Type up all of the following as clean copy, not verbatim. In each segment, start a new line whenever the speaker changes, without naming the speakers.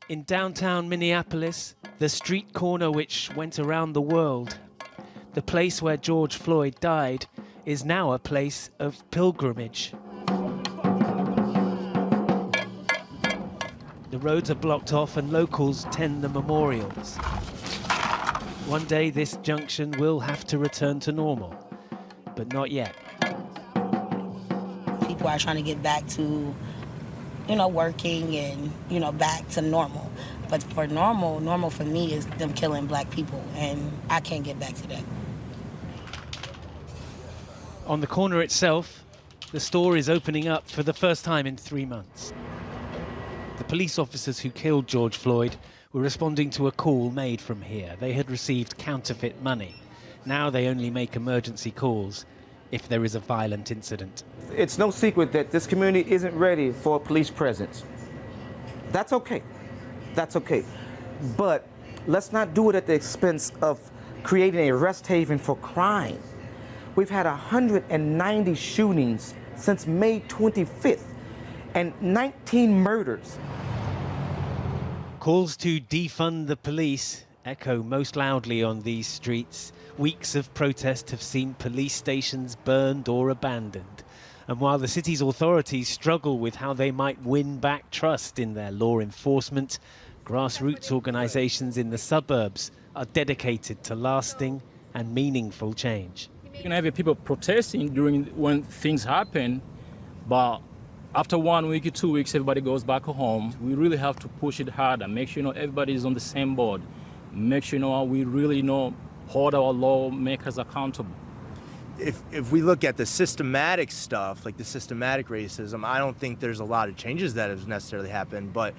In downtown Minneapolis, the street corner which went around the world, the place where George Floyd died is now a place of pilgrimage. The roads are blocked off and locals tend the memorials. One day this junction will have to return to normal, but not yet.
People are trying to get back to, working and, back to normal. But for normal for me is them killing black people, and I can't get back to that.
On the corner itself, the store is opening up for the first time in 3 months. The police officers who killed George Floyd were responding to a call made from here. They had received counterfeit money. Now they only make emergency calls if there is a violent incident.
It's no secret that this community isn't ready for a police presence. That's okay. That's okay. But let's not do it at the expense of creating a rest haven for crime. We've had 190 shootings since May 25th and 19 murders.
Calls to defund the police echo most loudly on these streets. Weeks of protest have seen police stations burned or abandoned. And while the city's authorities struggle with how they might win back trust in their law enforcement, grassroots organisations in the suburbs are dedicated to lasting and meaningful change.
You can have people protesting when things happen, but after 1 week or 2 weeks, everybody goes back home. We really have to push it harder, make sure everybody is on the same board, make sure we really hold our lawmakers accountable.
If we look at the systematic stuff, like the systematic racism, I don't think there's a lot of changes that have necessarily happened, but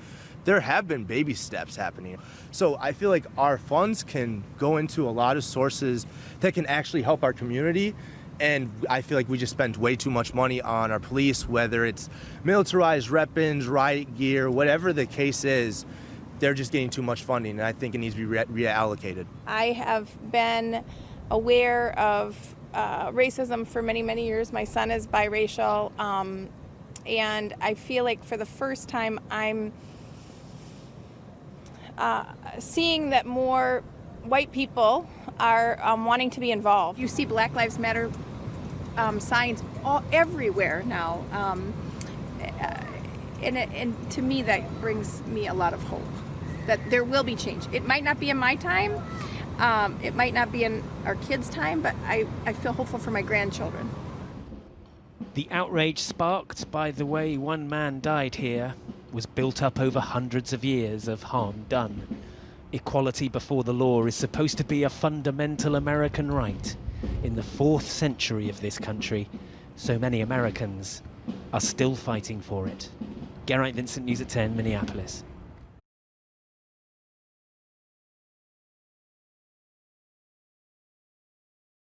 there have been baby steps happening. So I feel like our funds can go into a lot of sources that can actually help our community. And I feel like we just spend way too much money on our police, whether it's militarized weapons, riot gear, whatever the case is, they're just getting too much funding, and I think it needs to be reallocated.
I have been aware of racism for many, many years. My son is biracial, and I feel like for the first time I'm seeing that more white people are wanting to be involved. You see Black Lives Matter signs everywhere now, and to me that brings me a lot of hope that there will be change. It might not be in my time, it might not be in our kids' time, but I feel hopeful for my grandchildren.
The outrage sparked by the way one man died here was built up over hundreds of years of harm done. Equality before the law is supposed to be a fundamental American right. In the 4th century of this country, so many Americans are still fighting for it. Geraint Vincent, News at 10, Minneapolis.